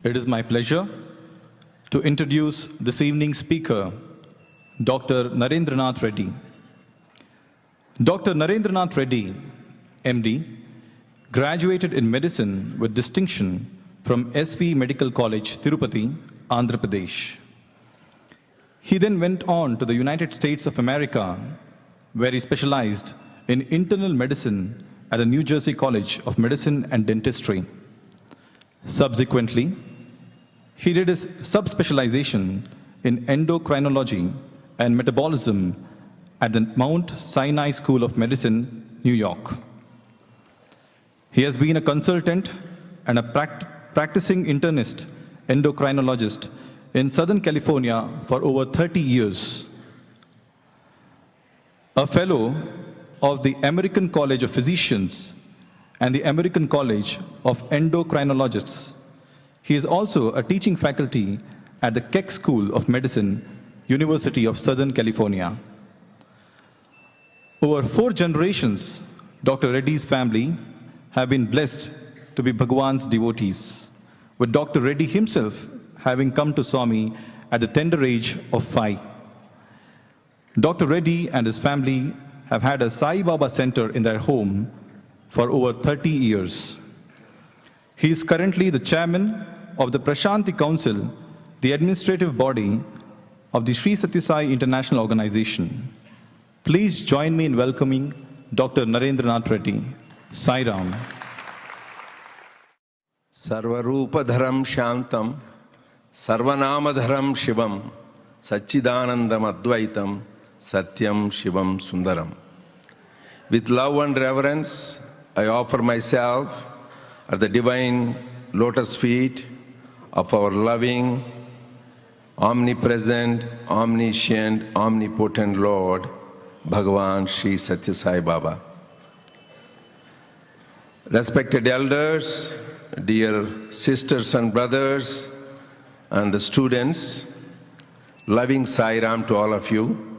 It is my pleasure to introduce this evening's speaker, Dr. Narendranath Reddy. Dr. Narendranath Reddy, MD, graduated in medicine with distinction from SV Medical College, Tirupati, Andhra Pradesh. He then went on to the United States of America, where he specialized in internal medicine at the New Jersey College of Medicine and Dentistry. Subsequently, he did his subspecialization in endocrinology and metabolism at the Mount Sinai School of Medicine, New York. He has been a consultant and a practicing internist endocrinologist in Southern California for over 30 years. A fellow of the American College of Physicians and the American College of Endocrinologists. He is also a teaching faculty at the Keck School of Medicine, University of Southern California. Over 4 generations, Dr. Reddy's family have been blessed to be Bhagwan's devotees, with Dr. Reddy himself having come to Swami at the tender age of 5. Dr. Reddy and his family have had a Sai Baba center in their home for over 30 years. He is currently the chairman of the Prashanti Council, the administrative body of the Sri Sathya Sai International Organization. Please join me in welcoming Dr. Narendranath Reddy. Sai Ram. Sarvarupadharam Shantam, Sarvanamadharam Shivam, Satchidanandam Advaitam, Satyam Shivam Sundaram. With love and reverence, I offer myself at the divine lotus feet of our loving, omnipresent, omniscient, omnipotent Lord, Bhagavan Sri Sathya Sai Baba. Respected elders, dear sisters and brothers, and the students, loving Sai Ram to all of you.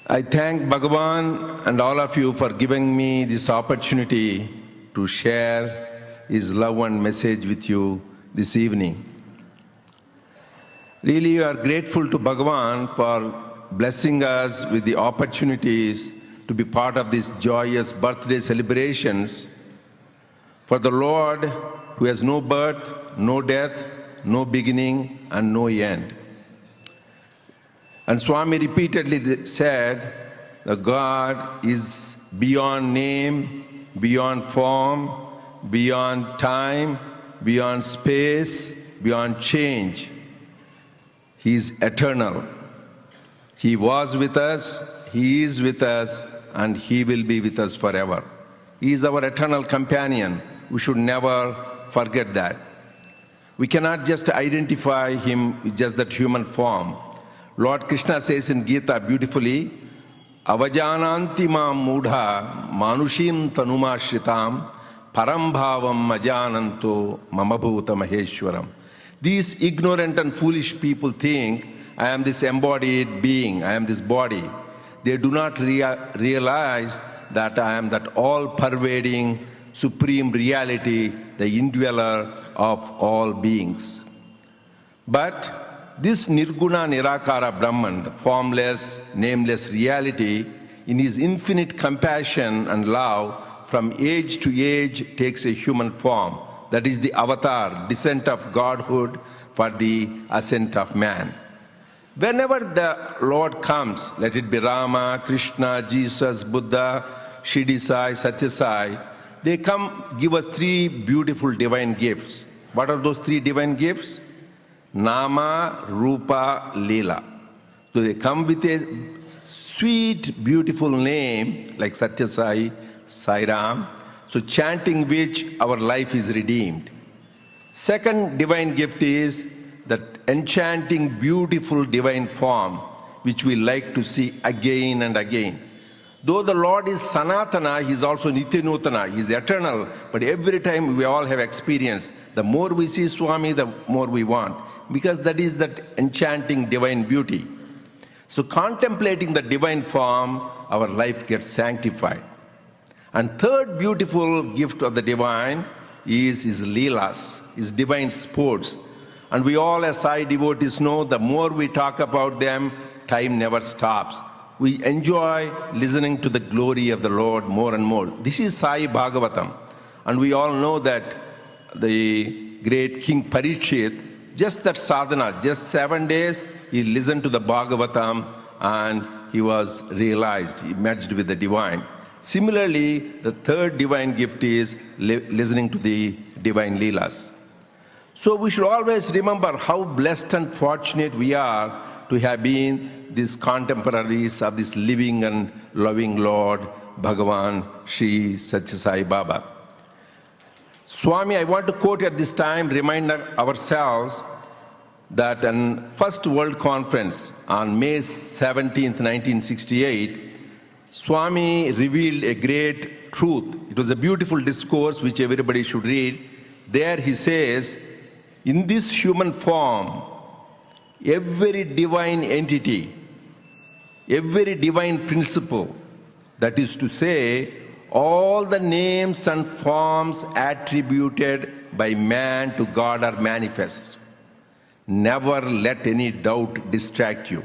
I thank Bhagavan and all of you for giving me this opportunity to share his love and message with you this evening. Really, we are grateful to Bhagavan for blessing us with the opportunities to be part of these joyous birthday celebrations for the Lord who has no birth, no death, no beginning, and no end. And Swami repeatedly said that God is beyond name, beyond form, beyond time, beyond space, beyond change. He is eternal. He was with us, He is with us, and He will be with us forever. He is our eternal companion. We should never forget that. We cannot just identify Him with just that human form. Lord Krishna says in Gita beautifully, Avajananti ma mudha manushim tanuma shritam parambhavam majananto mamabhuta maheshwaram. These ignorant and foolish people think, I am this embodied being, I am this body. They do not realize that I am that all-pervading, supreme reality, the indweller of all beings. But this Nirguna Nirakara Brahman, the formless, nameless reality, in his infinite compassion and love, from age to age takes a human form. That is the avatar, descent of Godhood for the ascent of man. Whenever the Lord comes, let it be Rama, Krishna, Jesus, Buddha, Shirdi Sai, Sathya Sai, they come give us 3 beautiful divine gifts. What are those 3 divine gifts? Nama, Rupa, Leela. So they come with a sweet, beautiful name like Sathya Sai, Sai Ram, so chanting which our life is redeemed. Second divine gift is that enchanting, beautiful divine form which we like to see again and again. Though the Lord is Sanatana, He is also Nityanutana, He is eternal, but every time we all have experienced, the more we see Swami, the more we want, because that is that enchanting divine beauty. So contemplating the divine form, our life gets sanctified. And third beautiful gift of the divine is his leelas, his divine sports. And we all as Sai devotees know, the more we talk about them, time never stops. We enjoy listening to the glory of the Lord more and more. This is Sai Bhagavatam. And we all know that the great King Parikshit, just that sadhana, just 7 days, he listened to the Bhagavatam and he was realized, he merged with the divine. Similarly, the third divine gift is listening to the divine leelas. So we should always remember how blessed and fortunate we are to have been these contemporaries of this living and loving Lord, Bhagavan Sri Satya Sai Baba. Swami, I want to quote at this time, remind ourselves that in First World Conference on May 17th, 1968, Swami revealed a great truth. It was a beautiful discourse which everybody should read. There he says, in this human form, every divine entity, every divine principle, that is to say, all the names and forms attributed by man to God are manifest. Never let any doubt distract you.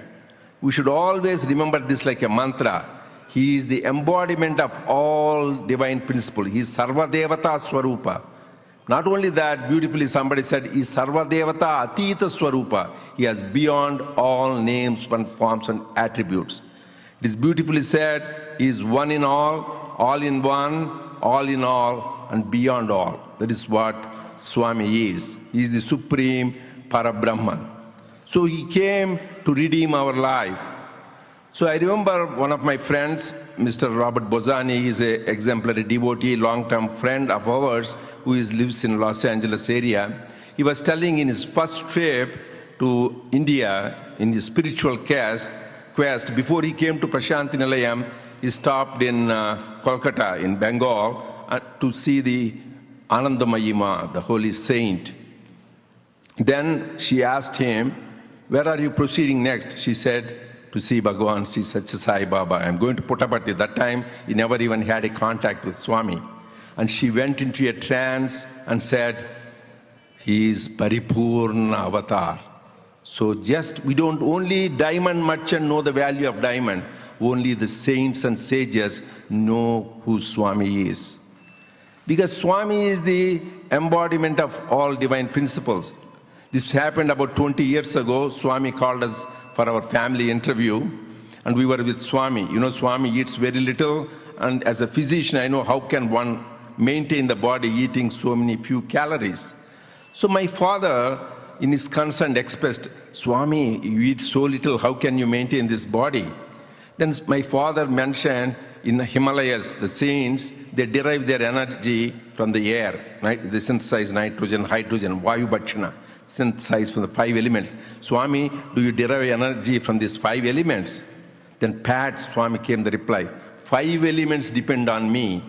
We should always remember this like a mantra. He is the embodiment of all divine principle. He is Sarva Devata Swarupa. Not only that, beautifully somebody said, he is Sarva Devata Atita Swarupa. He has beyond all names and forms and attributes. It is beautifully said, he is one in all in one, all in all, and beyond all. That is what Swami is. He is the supreme Parabrahman. So he came to redeem our life. So I remember one of my friends, Mr. Robert Bozani, he is an exemplary devotee, long-term friend of ours who lives in Los Angeles area. He was telling in his first trip to India, in his spiritual quest, before he came to Prashanti Nilayam, he stopped in Kolkata, in Bengal, to see the Anandamayi Ma, the holy saint. Then she asked him, where are you proceeding next? She said, to see Bhagavan Sri Satya Sai Baba. I'm going to Puttaparthi. That time, he never even had a contact with Swami. And she went into a trance and said, he is Paripurna Avatar. So we don't only diamond merchant know the value of diamond, only the saints and sages know who Swami is. Because Swami is the embodiment of all divine principles. This happened about 20 years ago. Swami called us for our family interview, and we were with Swami. You know, Swami eats very little, and as a physician, I know how can one maintain the body eating so many few calories. So my father, in his concern, expressed, Swami, you eat so little, how can you maintain this body? Then my father mentioned, in the Himalayas, the saints, they derive their energy from the air, right? They synthesize nitrogen, hydrogen, vayu bhakshana, synthesize from the 5 elements. Swami, do you derive energy from these 5 elements? Then pat, Swami came the reply, 5 elements depend on me.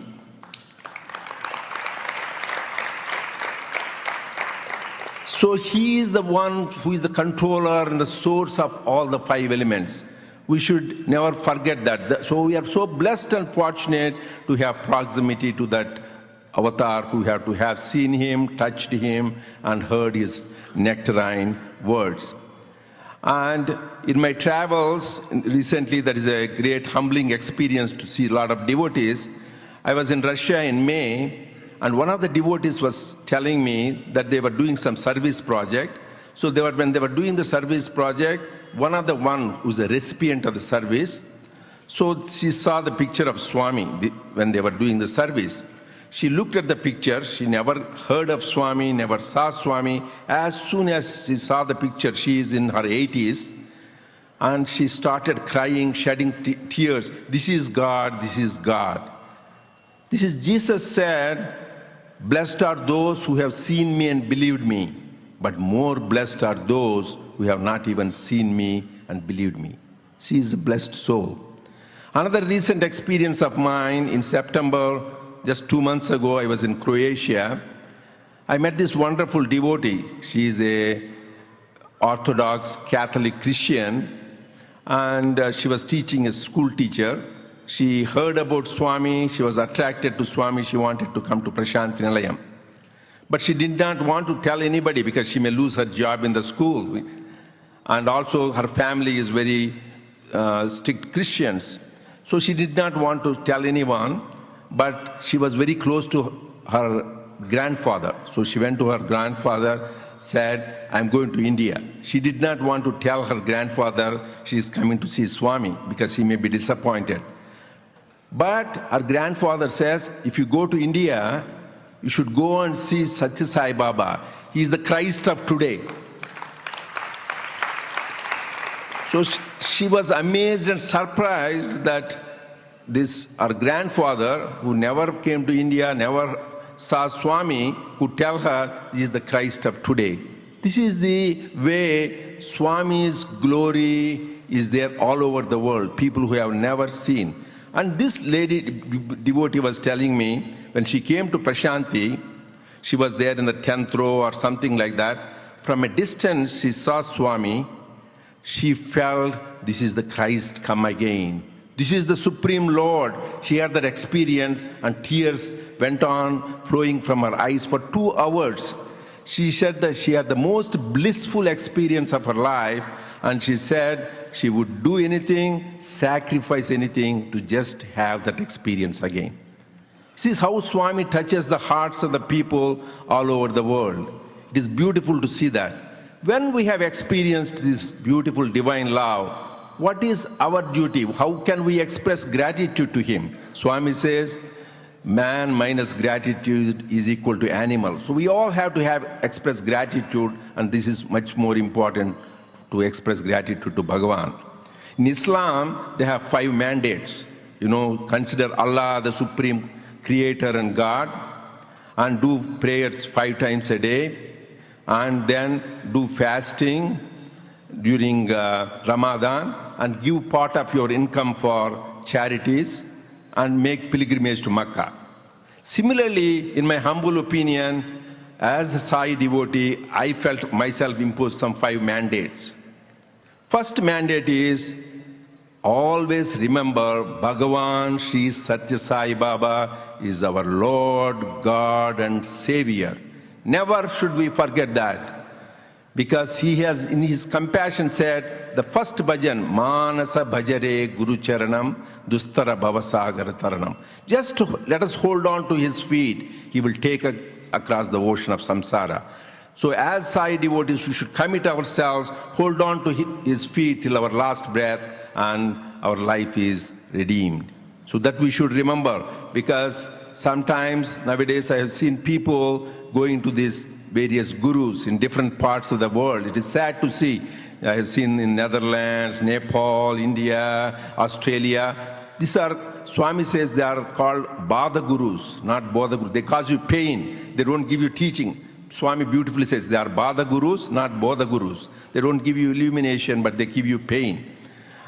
So he is the one who is the controller and the source of all the 5 elements. We should never forget that. So we are so blessed and fortunate to have proximity to that avatar, who have to have seen him, touched him, and heard his nectarine words. And in my travels recently, that is a great humbling experience to see a lot of devotees. I was in Russia in May, and one of the devotees was telling me that they were doing some service project. So when they were doing the service project, one who's a recipient of the service, so she saw the picture of Swami when they were doing the service. She looked at the picture. She never heard of Swami, never saw Swami. As soon as she saw the picture, she is in her 80s, and she started crying, shedding tears. This is God, this is God. This is Jesus said, blessed are those who have seen me and believed me, but more blessed are those who have not even seen me and believed me. She is a blessed soul. Another recent experience of mine in September, just 2 months ago, I was in Croatia. I met this wonderful devotee. She is a Orthodox Catholic Christian, and she was teaching as school teacher. She heard about Swami. She was attracted to Swami. She wanted to come to Prashanti Nilayam. But she did not want to tell anybody because she may lose her job in the school. And also her family is very strict Christians. So she did not want to tell anyone, but she was very close to her grandfather. So she went to her grandfather, said, I'm going to India. She did not want to tell her grandfather she is coming to see Swami because he may be disappointed. But her grandfather says, if you go to India, you should go and see Satya Sai Baba. He is the Christ of today. So she was amazed and surprised that our grandfather, who never came to India, never saw Swami, could tell her he is the Christ of today. This is the way Swami's glory is there all over the world, people who have never seen. And this lady devotee was telling me, when she came to Prashanti, she was there in the 10th row or something like that. From a distance, she saw Swami. She felt, this is the Christ come again. This is the Supreme Lord. She had that experience, and tears went on flowing from her eyes for 2 hours. She said that she had the most blissful experience of her life, and she said she would do anything, sacrifice anything to just have that experience again. This is how Swami touches the hearts of the people all over the world. It is beautiful to see that. When we have experienced this beautiful divine love, what is our duty? How can we express gratitude to him? Swami says, man minus gratitude is equal to animal. So we all have to express gratitude, and this is much more important to express gratitude to Bhagavan. In Islam, they have 5 mandates. Consider Allah the supreme creator and God, and do prayers 5 times a day, and then do fasting during Ramadan, and give part of your income for charities, and make pilgrimage to Makkah. Similarly, in my humble opinion, as a Sai devotee, I felt myself imposed some 5 mandates. First mandate is, always remember Bhagavan Sri Satya Sai Baba is our Lord, God and Savior. Never should we forget that. Because he has, in his compassion, said, the first bhajan, Manasa Bhajare Guru Charanam Dustara Bhavasagar Taranam. Just let us hold on to his feet. He will take us across the ocean of samsara. So as Sai devotees, we should commit ourselves, hold on to his feet till our last breath, and our life is redeemed. So that we should remember, because sometimes nowadays I have seen people going to these various gurus in different parts of the world. It is sad to see. I have seen in Netherlands, Nepal, India, Australia. These are, Swami says, they are called Bada Gurus, not Bodha Gurus. They cause you pain. They don't give you teaching. Swami beautifully says, they are Bada Gurus, not Bodha Gurus. They don't give you illumination, but they give you pain.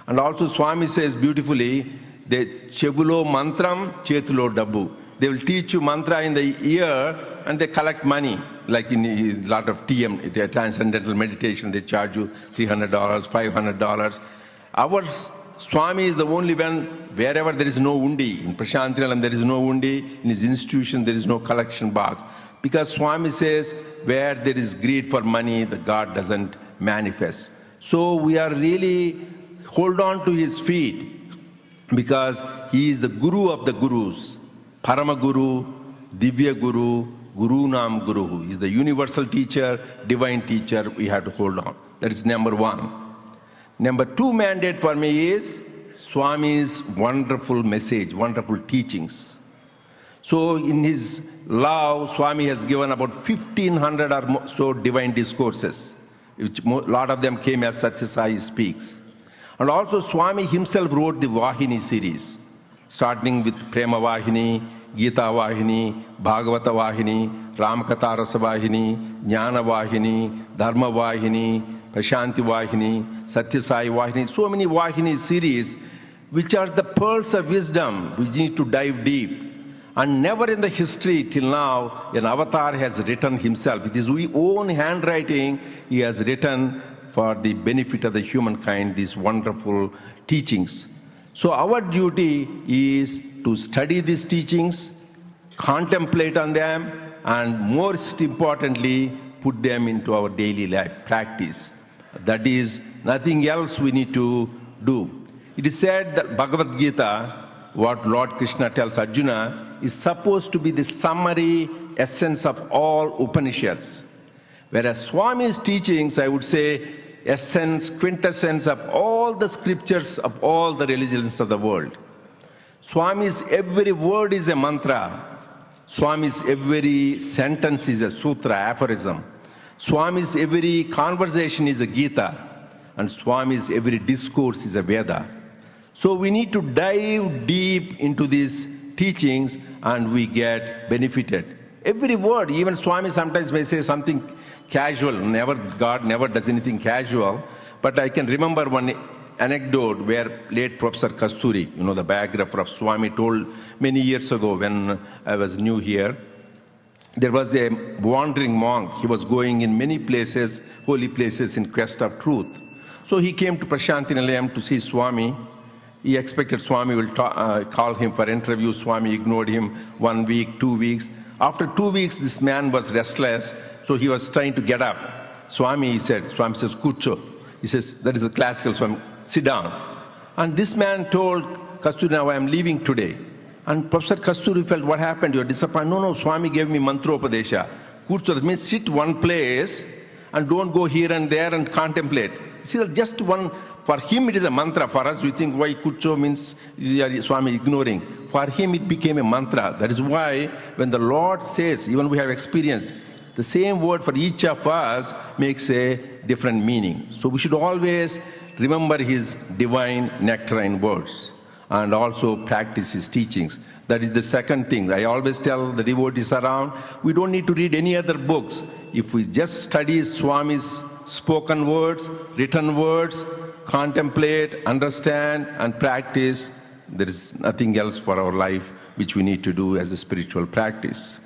And also Swami says beautifully, they Chebulo Mantram, Chetulo Dabbu. They will teach you mantra in the ear, and they collect money. Like in a lot of TM, Transcendental Meditation, they charge you $300, $500. Our Swami is the only one, wherever there is no undi. In Prashantinalam there is no undi. In his institution there is no collection box. Because Swami says, where there is greed for money, the God doesn't manifest. So we are really, hold on to his feet, because he is the Guru of the Gurus. Parama Guru, Divya Guru, Guru Nam Guru. He is the universal teacher, divine teacher. We have to hold on. That is number 1. Number 2 mandate for me is Swami's wonderful message, wonderful teachings. So in his love, Swami has given about 1,500 or so divine discourses, which a lot of them came as Satya Sai speaks. And also Swami himself wrote the Vahini series, starting with Prema Vahini, Gita Vahini, Bhagavata Vahini, Ramakatha Rasa Vahini, Jnana Vahini, Dharma Vahini, Prashanti Vahini, Satya Sai Vahini, so many Vahini series, which are the pearls of wisdom. We need to dive deep. And never in the history till now, an avatar has written himself. With his own handwriting, he has written for the benefit of the humankind these wonderful teachings. So our duty is to study these teachings, contemplate on them, and most importantly, put them into our daily life practice. That is nothing else we need to do. It is said that Bhagavad Gita, what Lord Krishna tells Arjuna, is supposed to be the summary essence of all Upanishads. Whereas Swami's teachings, I would say, essence, quintessence of all the scriptures of all the religions of the world. Swami's every word is a mantra. Swami's every sentence is a sutra, aphorism. Swami's every conversation is a Gita. And Swami's every discourse is a Veda. So we need to dive deep into these teachings and we get benefited. Every word, even Swami sometimes may say something casual. God never does anything casual. But I can remember one anecdote where late Professor Kasturi, the biographer of Swami, told many years ago when I was new here. There was a wandering monk. He was going in many places, holy places, in quest of truth. So he came to Prasanthi Nilayam to see Swami. He expected Swami will call him for interview. Swami ignored him 1 week, 2 weeks. After 2 weeks, this man was restless, so he was trying to get up. Swami says, Kucho. He says, that is a classical Swami, sit down. And this man told Kasturi, now I am leaving today. And Professor Kasturi felt, what happened? You're disappointed. No, Swami gave me mantropadesha. Kucho, that means sit one place and don't go here and there and contemplate. See, just one. For him, it is a mantra. For us, we think why Kucho means Swami ignoring. For him, it became a mantra. That is why when the Lord says, even we have experienced, the same word for each of us makes a different meaning. So we should always remember his divine nectarine words and also practice his teachings. That is the second thing. I always tell the devotees around, we don't need to read any other books. If we just study Swami's spoken words, written words, contemplate, understand, and practice, there is nothing else for our life which we need to do as a spiritual practice.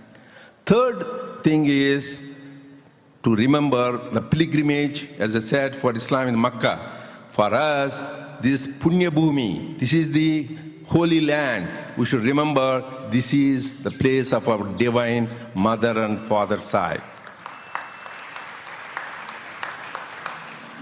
Third thing is to remember the pilgrimage, as I said, for Islam in Makkah. For us, this Punya Bhumi, this is the holy land. We should remember this is the place of our divine mother and father side.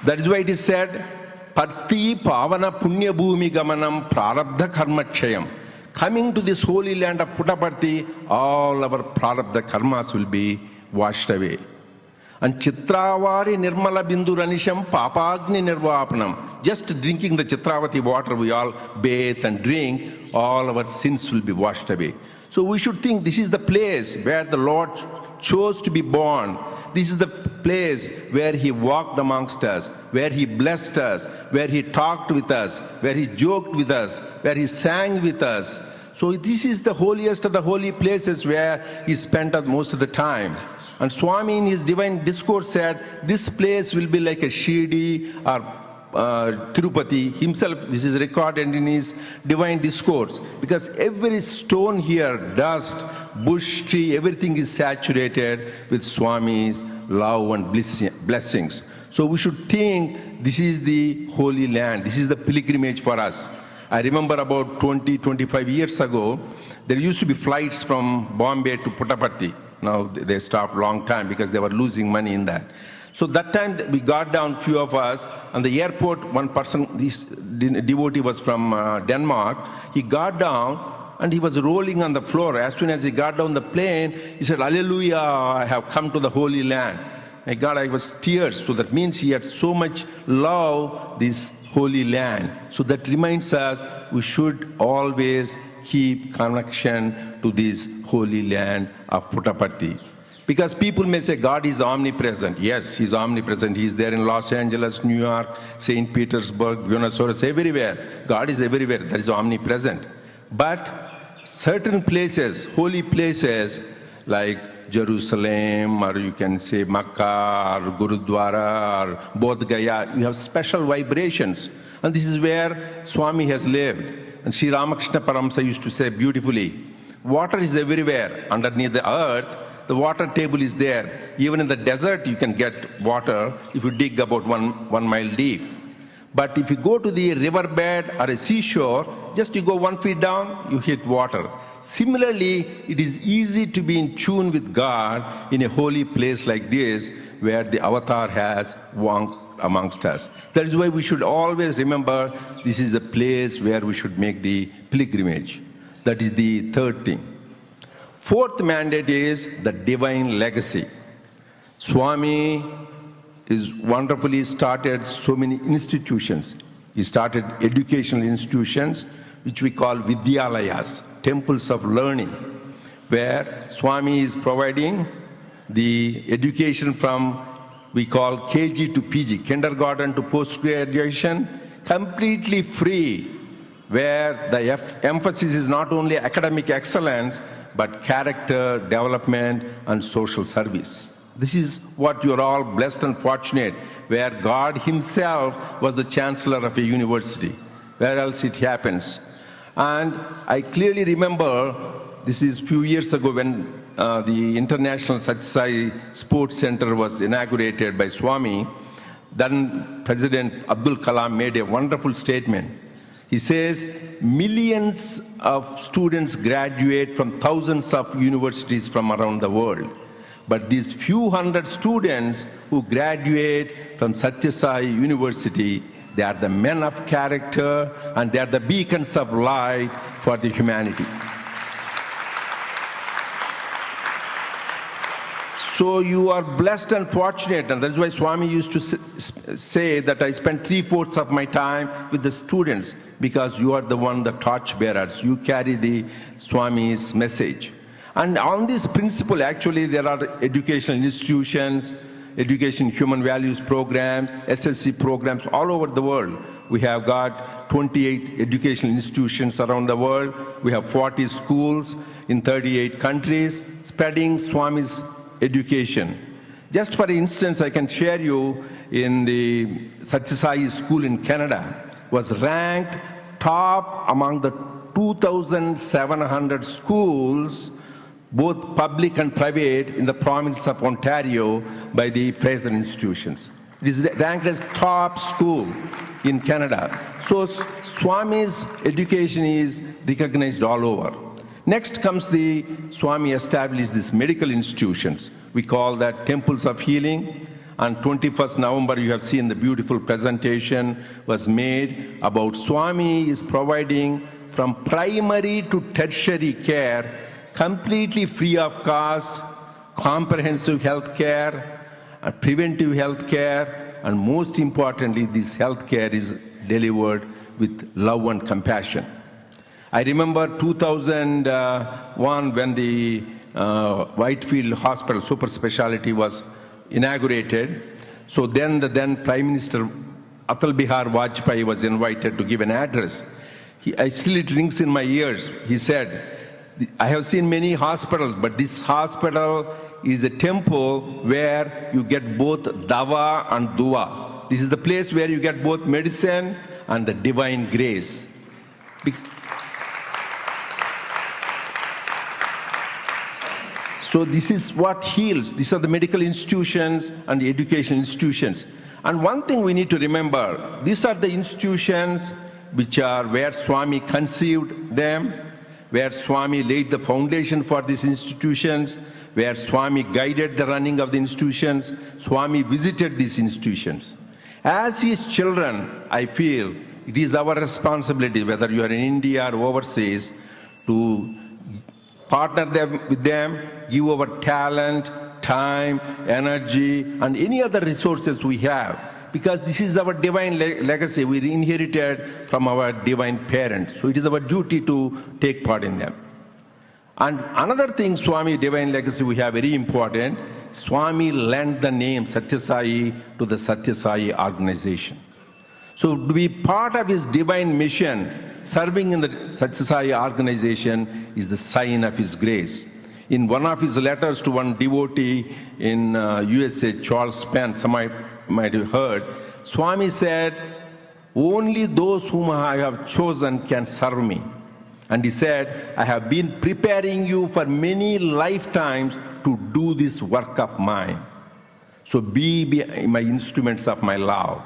That is why it is said, Patti Pavana Punya Bhumi Gamanam Prarabdha Karmachayam. Coming to this holy land of Puttaparthi, all our Prarabdha karmas will be washed away. And Chitravari Nirmala Bindu Ranisham Papagni Nirvapanam. Just drinking the Chitravati water we all bathe and drink, all our sins will be washed away. So we should think this is the place where the Lord chose to be born. This is the place where he walked amongst us, where he blessed us, where he talked with us, where he joked with us, where he sang with us. So this is the holiest of the holy places where he spent most of the time. And Swami in his divine discourse said, this place will be like a Shirdi or Tirupati himself. This is recorded in his divine discourse. Because every stone here, dust, bush, tree, everything is saturated with Swami's love and blessings. So we should think this is the holy land. This is the pilgrimage for us. I remember about 25 years ago, there used to be flights from Bombay to Puttaparthi. Now they stopped long time because they were losing money in that. So that time we got down, few of us, on the airport, one person, this devotee was from Denmark, he got down and he was rolling on the floor. As soon as he got down the plane, he said, Hallelujah, I have come to the Holy Land. My God, I was tears. So that means he had so much love, this Holy Land. So that reminds us we should always keep connection to this Holy Land of Puttaparthi. Because people may say God is omnipresent. Yes, he's omnipresent. He's there in Los Angeles, New York, St. Petersburg, Buenos Aires, everywhere. God is everywhere. That is omnipresent. But certain places, holy places, like Jerusalem, or you can say Makkah, or Gurudwara, or Bodh Gaya, you have special vibrations. And this is where Swami has lived. And Sri Ramakrishna Paramsa used to say beautifully, water is everywhere underneath the earth. The water table is there. Even in the desert, you can get water if you dig about one mile deep. But if you go to the riverbed or a seashore, just you go 1 feet down, you hit water. Similarly, it is easy to be in tune with God in a holy place like this, where the avatar has walked amongst us. That is why we should always remember this is a place where we should make the pilgrimage. That is the third thing. Fourth mandate is the divine legacy. Swami is wonderfully started so many institutions. He started educational institutions, which we call Vidyalayas, temples of learning, where Swami is providing the education from, we call KG to PG, kindergarten to post-graduation, completely free, where the emphasis is not only academic excellence, but character development and social service. This is what you're all blessed and fortunate, where God himself was the chancellor of a university. Where else it happens? And I clearly remember, this is a few years ago when the International Sathya Sai Sports Center was inaugurated by Swami. Then President Abdul Kalam made a wonderful statement. He says, millions of students graduate from thousands of universities from around the world. But these few hundred students who graduate from Sathya Sai University, they are the men of character and they are the beacons of light for the humanity. So you are blessed and fortunate, and that's why Swami used to say that I spend 3/4 of my time with the students, because you are the one, the torch bearers. You carry the Swami's message. And on this principle, actually, there are educational institutions, education human values programs, SSC programs all over the world. We have got 28 educational institutions around the world. We have 40 schools in 38 countries, spreading Swami's education. Just for instance, I can share you, in the Sathya Sai school in Canada, was ranked top among the 2,700 schools, both public and private, in the province of Ontario by the Fraser institutions. It is ranked as top school in Canada. So Swami's education is recognized all over. Next comes the Swami established these medical institutions. We call that temples of healing. On 21st November, you have seen the beautiful presentation was made about Swami is providing from primary to tertiary care, completely free of cost, comprehensive health care, preventive health care, and most importantly, this health care is delivered with love and compassion. I remember 2001 when the Whitefield Hospital super specialty was inaugurated. So then the then Prime Minister Atal Bihar Vajpayee was invited to give an address. Still it rings in my ears. He said, I have seen many hospitals, but this hospital is a temple where you get both dawa and dua. This is the place where you get both medicine and the divine grace. So this is what heals. These are the medical institutions and the education institutions. And one thing we need to remember, these are the institutions which are where Swami conceived them, where Swami laid the foundation for these institutions, where Swami guided the running of the institutions. Swami visited these institutions. As his children, I feel it is our responsibility, whether you are in India or overseas, to partner with them, give our talent, time, energy, and any other resources we have, because this is our divine legacy we inherited from our divine parents. So it is our duty to take part in them. And another thing, Swami divine legacy we have very important, Swami lent the name Sathya Sai to the Sathya Sai organization. So to be part of his divine mission, serving in the Sathya Sai organization is the sign of his grace. In one of his letters to one devotee in USA, Charles Spence, some might have heard, Swami said, only those whom I have chosen can serve me. And he said, I have been preparing you for many lifetimes to do this work of mine. So be my instruments of my love.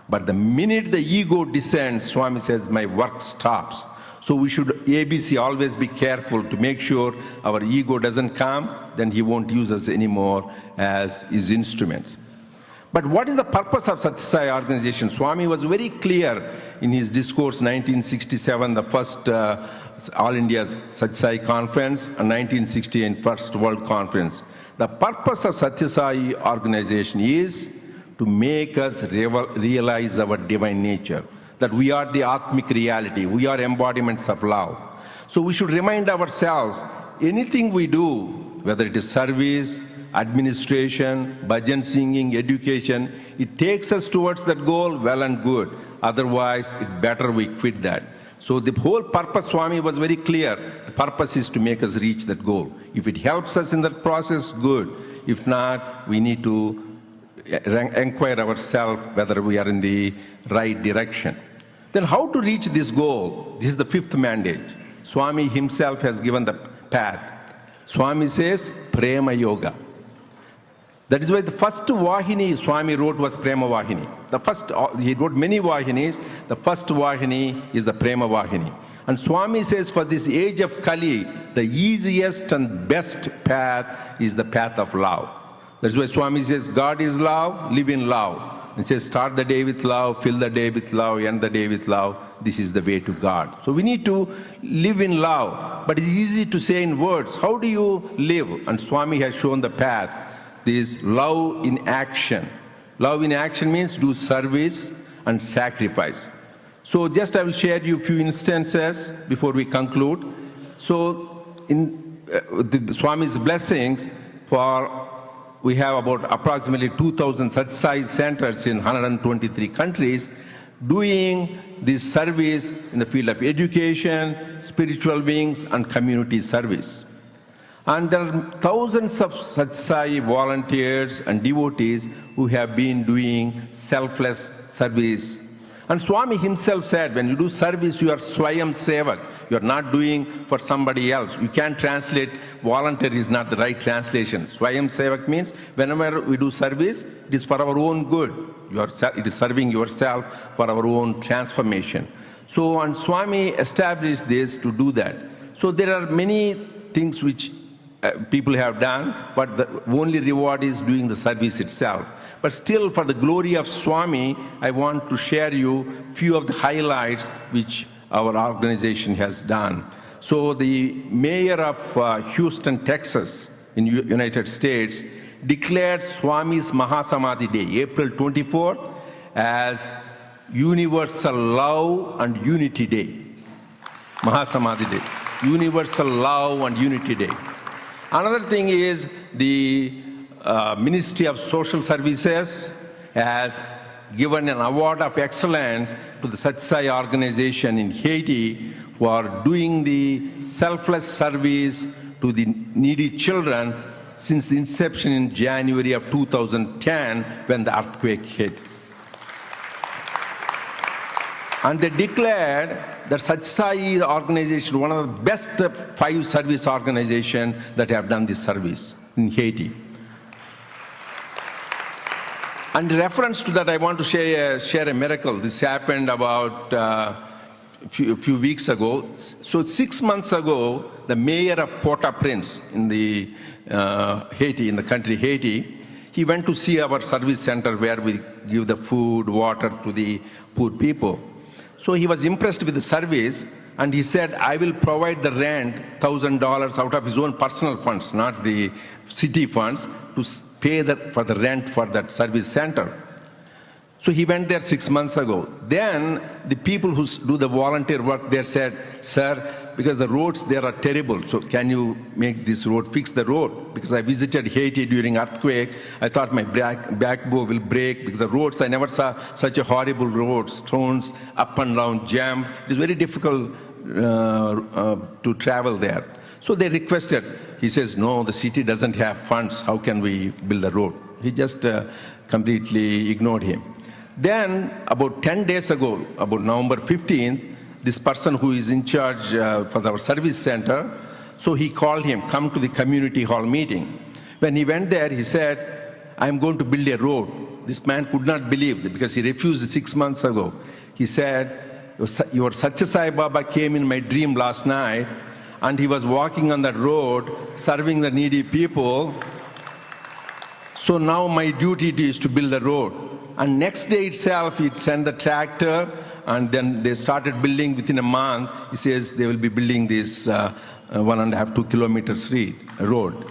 But the minute the ego descends, Swami says, my work stops. So we should, ABC, always be careful to make sure our ego doesn't come, then he won't use us anymore as his instruments. But what is the purpose of Sathya Sai organization? Swami was very clear in his discourse, 1967, the first All India Sathya Sai conference, and 1968 first World Conference. The purpose of Sathya Sai organization is to make us realize our divine nature, that we are the Atmic reality, we are embodiments of love. So we should remind ourselves, anything we do, whether it is service, administration, bhajan singing, education, it takes us towards that goal, well and good. Otherwise, it's better we quit that. So the whole purpose, Swami was very clear. The purpose is to make us reach that goal. If it helps us in that process, good. If not, we need to inquire ourselves whether we are in the right direction. Then how to reach this goal? This is the fifth mandate. Swami himself has given the path. Swami says, Prema Yoga. That is why the first Vahini Swami wrote was Prema Vahini. The first, he wrote many Vahinis. The first Vahini is the Prema Vahini. And Swami says for this age of Kali, the easiest and best path is the path of love. That's why Swami says, God is love, live in love. And says, start the day with love, fill the day with love, end the day with love. This is the way to God. So we need to live in love. But it's easy to say in words. How do you live? And Swami has shown the path. This love in action. Love in action means do service and sacrifice. So just I will share you a few instances before we conclude. So in the Swami's blessings, we have about approximately 2,000 Sathya Sai centers in 123 countries doing this service in the field of education, spiritual wings, and community service. And there are thousands of Sathya Sai volunteers and devotees who have been doing selfless service. And Swami himself said, when you do service, you are Swayam Sevak. You are not doing for somebody else. You can't translate, volunteer is not the right translation. Swayam Sevak means whenever we do service, it is for our own good. It is serving yourself for our own transformation. So, and Swami established this to do that. So there are many things which people have done, but the only reward is doing the service itself. But still, for the glory of Swami, I want to share you few of the highlights which our organization has done. So the mayor of Houston, Texas, in United States, declared Swami's Mahasamadhi Day, April 24th, as Universal Love and Unity Day. Mahasamadhi Day, Universal Love and Unity Day. Another thing is the Ministry of Social Services has given an award of excellence to the Sathya Sai organization in Haiti for doing the selfless service to the needy children since the inception in January of 2010 when the earthquake hit. And they declared that Sathya Sai organization, one of the best 5 service organizations that have done this service in Haiti. And in reference to that, I want to share a miracle. This happened about a few weeks ago. So 6 months ago, the mayor of Port-au-Prince in the Haiti, in the country Haiti, he went to see our service center where we give the food, water to the poor people. So he was impressed with the service, and he said, I will provide the rent, $1,000 out of his own personal funds, not the city funds, to pay for the rent for that service center. So he went there 6 months ago. Then the people who do the volunteer work there said, sir, because the roads there are terrible, so can you make this road, fix the road? Because I visited Haiti during earthquake, I thought my backbone will break because the roads, I never saw such a horrible road, stones up and down, jam. It is very difficult to travel there. So they requested. He says, no, the city doesn't have funds. How can we build a road? He just completely ignored him. Then, about 10 days ago, about November 15th, this person who is in charge for our service center, so he called him, come to the community hall meeting. When he went there, he said, I'm going to build a road. This man could not believe it because he refused 6 months ago. He said, Your Satya Sai Baba came in my dream last night, and he was walking on that road, serving the needy people. So now my duty is to build the road. And next day itself, he'd send the tractor, and then they started building within a month. He says they will be building this 1.5, 2 kilometers road.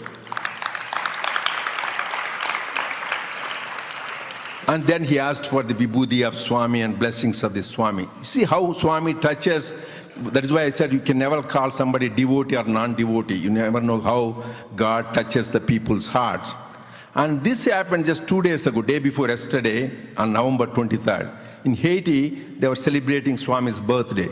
And then he asked for the vibhuti of Swami and blessings of the Swami. You see how Swami touches. That is why I said you can never call somebody devotee or non-devotee. You never know how God touches the people's hearts. And this happened just 2 days ago, day before yesterday, on November 23rd. In Haiti, they were celebrating Swami's birthday.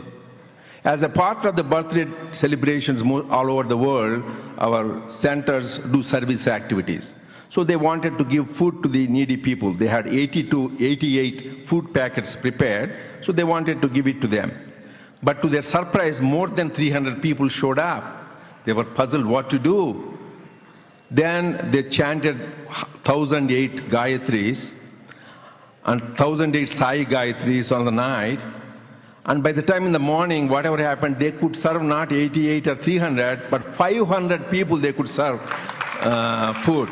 As a part of the birthday celebrations all over the world, our centers do service activities. So they wanted to give food to the needy people. They had 80 to 88 food packets prepared, so they wanted to give it to them. But to their surprise, more than 300 people showed up. They were puzzled what to do. Then they chanted 1,008 Gayatris and 1,008 Sai Gayatris on the night. And by the time in the morning, whatever happened, they could serve not 88 or 300, but 500 people they could serve food.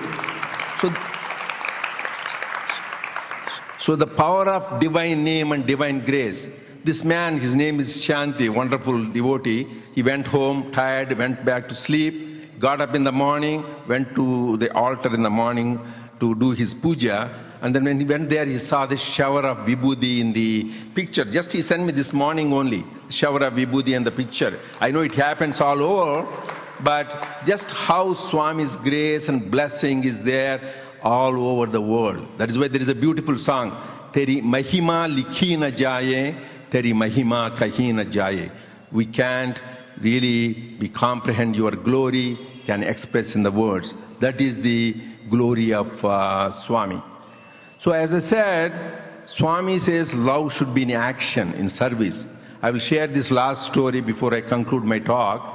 So the power of divine name and divine grace. This man, his name is Shanti, wonderful devotee. He went home, tired, went back to sleep, got up in the morning, went to the altar in the morning to do his puja. And then when he went there, he saw this shower of vibhuti in the picture. Just he sent me this morning only, shower of vibhuti in the picture. I know it happens all over, but just how Swami's grace and blessing is there all over the world. That is why there is a beautiful song, Teri Mahima Likhi na jaye, Teri Mahima kahi na jaye. We can't really comprehend your glory, can express in the words. That is the glory of Swami. So as I said, Swami says love should be in action, in service. I will share this last story before I conclude my talk.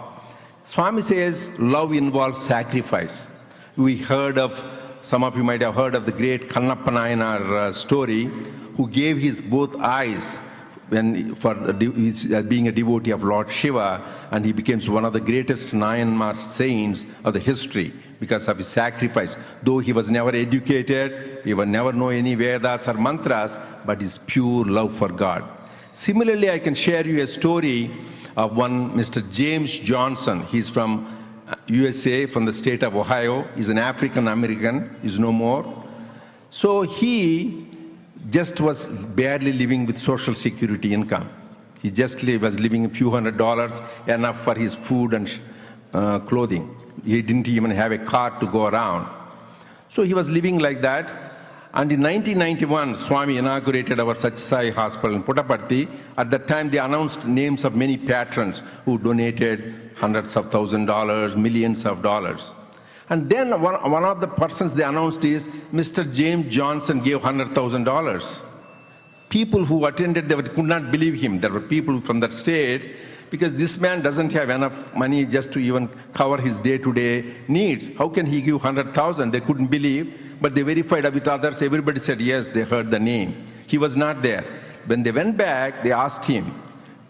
Swami says love involves sacrifice. We heard of, some of you might have heard of the great Kannappa Nayanar story, who gave his both eyes for being a devotee of Lord Shiva, and he becomes one of the greatest Nayanmar saints of the history because of his sacrifice. Though he was never educated, he would never know any Vedas or mantras, but his pure love for God. Similarly, I can share you a story of one Mr. James Johnson. He's from USA, from the state of Ohio. He's an African American, he's no more. So he just was barely living with Social Security income. He just was living a few $100s, enough for his food and clothing. He didn't even have a car to go around. So he was living like that. And in 1991, Swami inaugurated our Satya Sai Hospital in Puttaparthi. At that time, they announced names of many patrons who donated hundreds of $1,000s, millions of dollars. And then one of the persons they announced is Mr. James Johnson gave $100,000. People who attended, they could not believe him. There were people from that state, because this man doesn't have enough money just to even cover his day-to-day needs. How can he give 100,000? They couldn't believe, but they verified with others. Everybody said, yes, they heard the name. He was not there. When they went back, they asked him,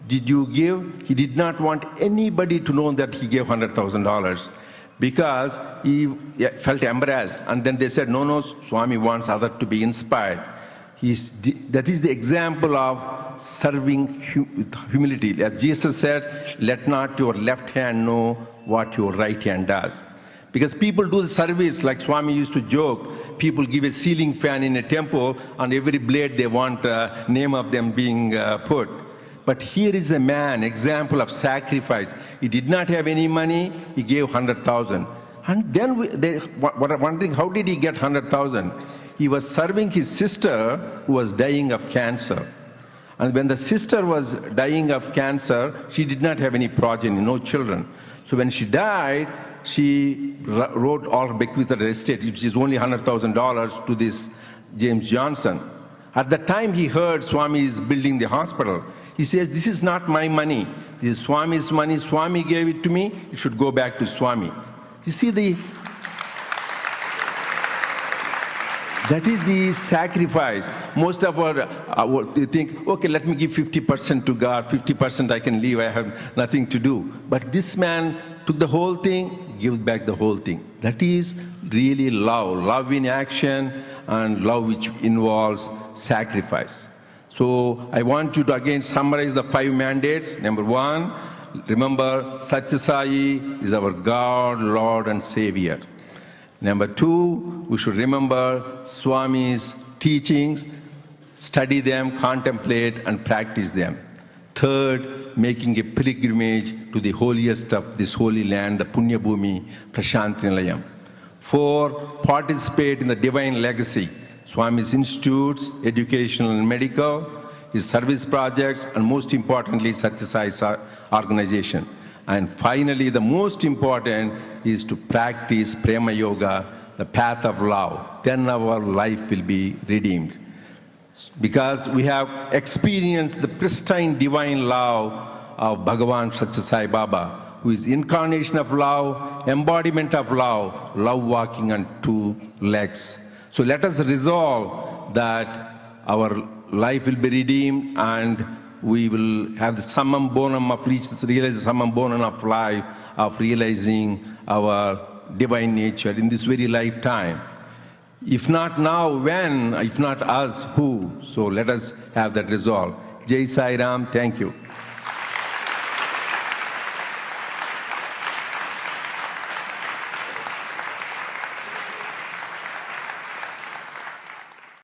did you give? He did not want anybody to know that he gave $100,000 because he felt embarrassed. And then they said, no, Swami wants others to be inspired. That is the example of serving with humility. As Jesus said, let not your left hand know what your right hand does. Because people do the service, like Swami used to joke, people give a ceiling fan in a temple, on every blade they want a name of them being put. But here is a man, example of sacrifice. He did not have any money, he gave 100,000. And then they were wondering, how did he get 100,000? He was serving his sister who was dying of cancer. And when the sister was dying of cancer, she did not have any progeny, no children. So when she died, she wrote all her bequeathed estate, which is only $100,000 to this James Johnson. At the time he heard Swami is building the hospital, he says, this is not my money. This is Swami's money. Swami gave it to me. It should go back to Swami. You see That is the sacrifice. Most of they think, okay, let me give 50% to God, 50% I can leave, I have nothing to do. But this man took the whole thing, gives back the whole thing. That is really love in action, and love which involves sacrifice. So I want you to again summarize the 5 mandates. Number 1, remember Satya Sai is our God, Lord, and Savior. Number 2, we should remember Swami's teachings, study them, contemplate, and practice them. Third, making a pilgrimage to the holiest of this holy land, the Punya Bhumi, Prashanti Nilayam. 4, participate in the divine legacy, Swami's institutes, educational and medical, his service projects, and most importantly, Satya Sai organization. And finally, the most important is to practice Prema Yoga, the path of love. Then our life will be redeemed. Because we have experienced the pristine divine love of Bhagavan Satya Sai Baba, who is incarnation of love, embodiment of love, love walking on 2 legs. So let us resolve that our life will be redeemed, and we will have the summum bonum of realize the summum bonum of life, of realizing our divine nature in this very lifetime. If not now, when? If not us, who? So let us have that resolve. Jai Sai Ram, thank you.